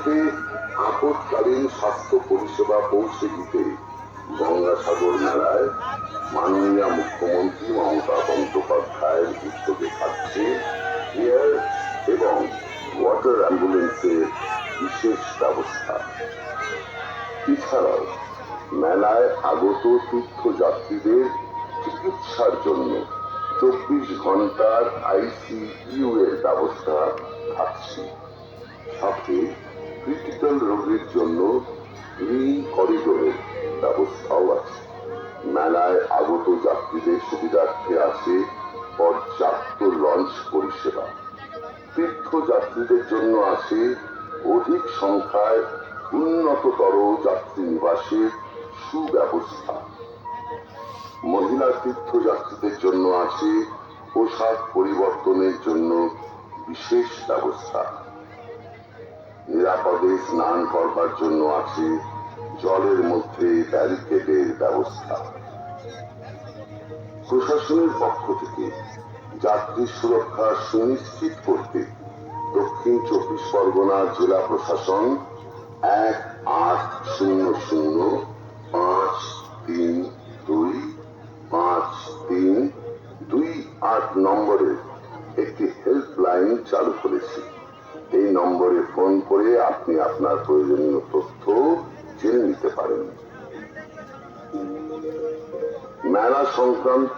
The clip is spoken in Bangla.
যাত্রীদের আপৎকালীন স্বাস্থ্য পরিষেবা পৌঁছে দিতে গঙ্গাসাগর মেলায় মাননীয় মুখ্যমন্ত্রী মমতা বন্দ্যোপাধ্যায়ের উদ্যোগে থাকছে এয়ার এবং ওয়াটার অ্যাম্বুলেন্সের বিশেষ ব্যবস্থা। এছাড়াও মেলায় আগত তীর্থযাত্রীদের চিকিৎসার জন্য 24 ঘন্টার ICU এর ব্যবস্থা থাকছে। সাথে ক্রিটিক্যাল রোগীর জন্য গ্রিন করিডোরের ব্যবস্থাও আছে। মেলায় আগত যাত্রীদের সুবিধার্থে আছে পর্যাপ্ত লঞ্চ পরিষেবা। তীর্থযাত্রীদের জন্য আছে অধিক সংখ্যায় উন্নততর যাত্রী নিবাসের সুব্যবস্থা। মহিলা তীর্থযাত্রীদের জন্য আছে পোশাক পরিবর্তনের জন্য বিশেষ ব্যবস্থা। নিরাপদে স্নান করবার জন্য আছে জলের মধ্যে ব্যারিকেডের ব্যবস্থা। প্রশাসনের পক্ষ থেকে যাত্রী সুরক্ষা সুনিশ্চিত করতে দক্ষিণ 24 পরগনা জেলা প্রশাসন 1800532532 নম্বরের একটি হেল্পলাইন চালু করেছে। এই নম্বরে ফোন করে আপনি আপনার প্রয়োজনীয় তথ্য জেনে নিতে পারেন। মেলা সংক্রান্ত